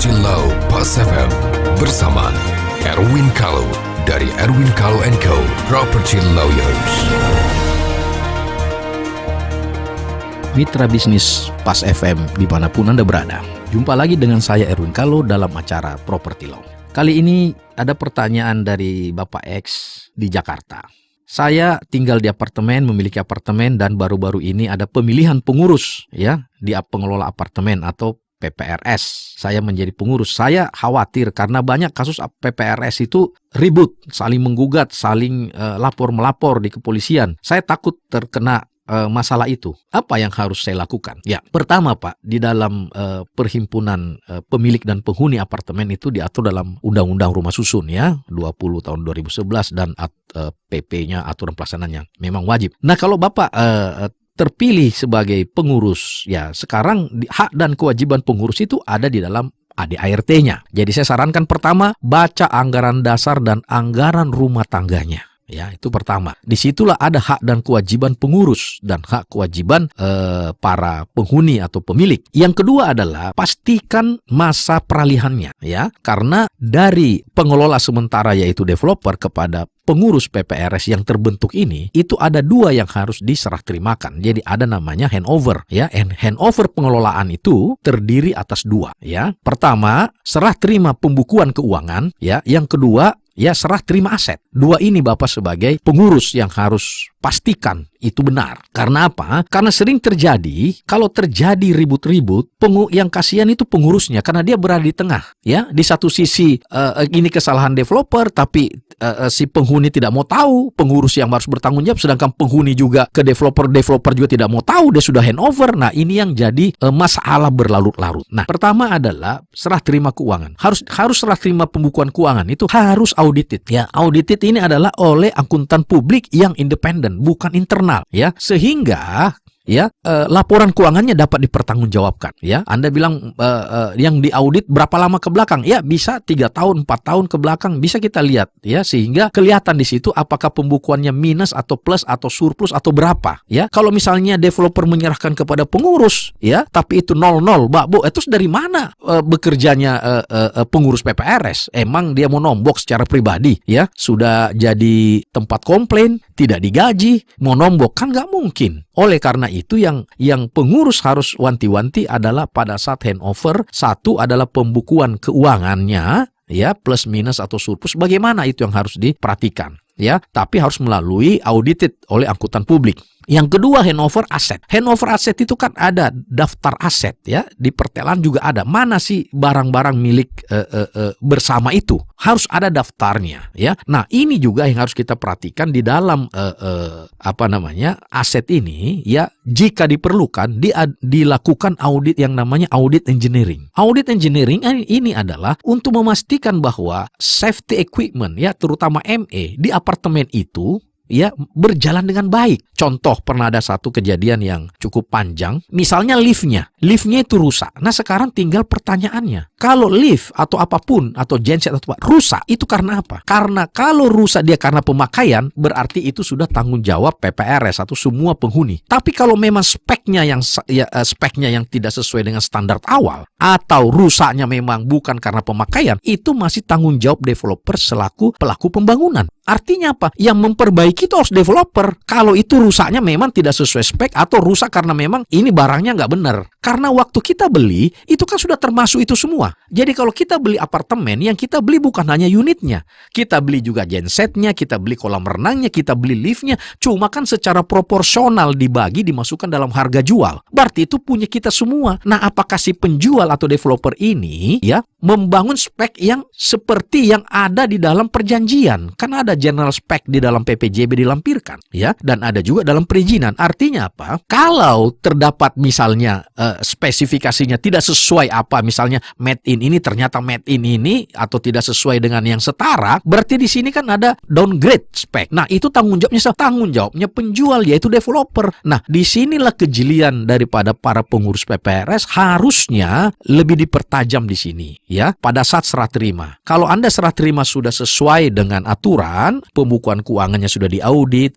Property Law Pas FM bersama Erwin Kalau dari Erwin Kalau & Co. Property Lawyers. Mitra bisnis Pas FM dimanapun Anda berada. Jumpa lagi dengan saya Erwin Kalau dalam acara Property Law. Kali ini ada pertanyaan dari Bapak X di Jakarta. Saya tinggal di apartemen, memiliki apartemen, dan baru-baru ini ada pemilihan pengurus ya di pengelola apartemen atau PPRS. Saya menjadi pengurus. Saya khawatir karena banyak kasus PPRS itu ribut, saling menggugat, saling lapor-melapor di kepolisian. Saya takut terkena masalah itu. Apa yang harus saya lakukan? Ya, pertama Pak, di dalam perhimpunan pemilik dan penghuni apartemen itu diatur dalam Undang-Undang Rumah Susun ya, 20 tahun 2011 dan PP-nya, aturan pelaksanaannya memang wajib. Nah, kalau Bapak terpilih sebagai pengurus, ya sekarang hak dan kewajiban pengurus itu ada di dalam ADART-nya. Jadi saya sarankan pertama, baca anggaran dasar dan anggaran rumah tangganya. Ya, itu pertama. Disitulah ada hak dan kewajiban pengurus dan hak kewajiban para penghuni atau pemilik. Yang kedua adalah pastikan masa peralihannya, ya, karena dari pengelola sementara yaitu developer kepada pengurus PPRS yang terbentuk ini, itu ada dua yang harus diserah terimakan. Jadi ada namanya handover, ya. Handover pengelolaan itu terdiri atas dua, ya. Pertama, serah terima pembukuan keuangan, ya. Yang kedua, ya serah terima aset. Dua ini Bapak sebagai pengurus yang harus pastikan itu benar. Karena apa? Karena sering terjadi, kalau terjadi ribut-ribut, yang kasihan itu pengurusnya karena dia berada di tengah. Ya, di satu sisi ini kesalahan developer, tapi si penghuni tidak mau tahu, pengurus yang harus bertanggung jawab, sedangkan penghuni juga ke developer juga tidak mau tahu, dia sudah handover. Nah, ini yang jadi masalah berlarut-larut. Nah, pertama adalah serah terima keuangan. Harus serah terima pembukuan keuangan itu harus audited. Ya, audited ini adalah oleh akuntan publik yang independen, bukan internal, ya, sehingga ya laporan keuangannya dapat dipertanggungjawabkan. Ya, Anda bilang yang diaudit berapa lama ke belakang? Ya, bisa 3 tahun, 4 tahun ke belakang bisa kita lihat, ya, sehingga kelihatan di situ apakah pembukuannya minus atau plus atau surplus atau berapa. Ya, kalau misalnya developer menyerahkan kepada pengurus, ya, tapi itu 00, Mbak Bu, itu dari mana bekerjanya pengurus PPRS? Emang dia mau nombok secara pribadi, ya, sudah jadi tempat komplain, tidak digaji, mau nombok kan nggak mungkin. Oleh karena itu yang pengurus harus wanti-wanti adalah pada saat handover, satu adalah pembukuan keuangannya, ya, plus minus atau surplus, bagaimana itu yang harus diperhatikan, ya, tapi harus melalui audited oleh akuntan publik. Yang kedua, handover aset. Handover aset itu kan ada daftar aset, ya, di pertelan juga ada. Mana sih barang-barang milik bersama itu? Harus ada daftarnya, ya. Nah, ini juga yang harus kita perhatikan di dalam aset ini, ya. Jika diperlukan dilakukan audit yang namanya audit engineering. Audit engineering ini adalah untuk memastikan bahwa safety equipment, ya, terutama ME di apartemen itu, ya, berjalan dengan baik. Contoh, pernah ada satu kejadian yang cukup panjang. Misalnya liftnya itu rusak. Nah, sekarang tinggal pertanyaannya. Kalau lift atau apapun, atau genset atau apa, rusak, itu karena apa? Karena kalau rusak dia karena pemakaian, berarti itu sudah tanggung jawab PPRS atau semua penghuni. Tapi kalau memang speknya yang tidak sesuai dengan standar awal, atau rusaknya memang bukan karena pemakaian, itu masih tanggung jawab developer selaku pelaku pembangunan. Artinya apa? Yang memperbaiki itu harus developer. Kalau itu rusaknya memang tidak sesuai spek atau rusak karena memang ini barangnya nggak benar. Karena waktu kita beli, itu kan sudah termasuk itu semua. Jadi kalau kita beli apartemen, yang kita beli bukan hanya unitnya. Kita beli juga gensetnya, kita beli kolam renangnya, kita beli liftnya. Cuma kan secara proporsional dibagi, dimasukkan dalam harga jual. Berarti itu punya kita semua. Nah, apakah si penjual atau developer ini, ya, membangun spek yang seperti yang ada di dalam perjanjian? Kan ada general spec di dalam PPJB dilampirkan, ya, dan ada juga dalam perizinan. Artinya apa? Kalau terdapat misalnya spesifikasinya tidak sesuai apa, misalnya made in ini ternyata made in ini atau tidak sesuai dengan yang setara, berarti di sini kan ada downgrade spek. Nah, itu tanggung jawabnya penjual, yaitu developer. Nah, disinilah kejelian daripada para pengurus PPRS harusnya lebih dipertajam di sini, ya, pada saat serah terima. Kalau Anda serah terima sudah sesuai dengan aturan, pembukuan keuangannya sudah diaudit,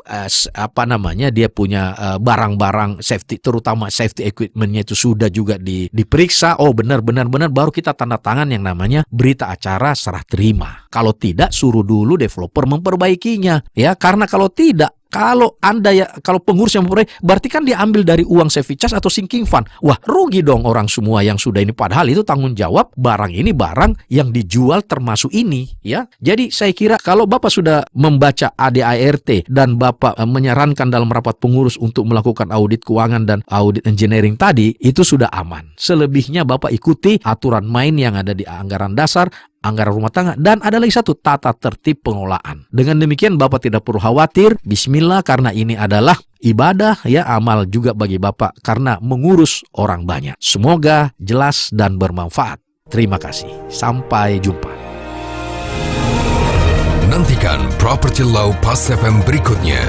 dia punya barang-barang safety, terutama safety equipment-nya itu sudah juga diperiksa. Oh benar, baru kita tanda tangan yang namanya berita acara serah terima. Kalau tidak, suruh dulu developer memperbaikinya, ya. Karena kalau tidak, kalau pengurus yang memperbaiki, berarti kan dia ambil dari uang safety charge atau sinking fund. Wah, rugi dong orang semua yang sudah ini. Padahal itu tanggung jawab barang ini, barang yang dijual termasuk ini, ya. Jadi saya kira kalau Bapak sudah membaca ADART dan Bapak menyarankan dalam rapat pengurus untuk melakukan audit keuangan dan audit engineering tadi, itu sudah aman. Selebihnya Bapak ikuti aturan main yang ada di anggaran dasar, anggaran rumah tangga, dan ada lagi satu, tata tertib pengelolaan. Dengan demikian Bapak tidak perlu khawatir. Bismillah, karena ini adalah ibadah, ya, amal juga bagi Bapak karena mengurus orang banyak. Semoga jelas dan bermanfaat. Terima kasih. Sampai jumpa. Nantikan Property Law Pas FM berikutnya.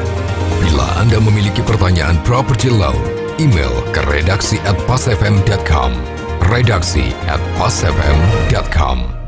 Bila Anda memiliki pertanyaan Property Law, email ke redaksi@pasfm.com. redaksi@pasfm.com.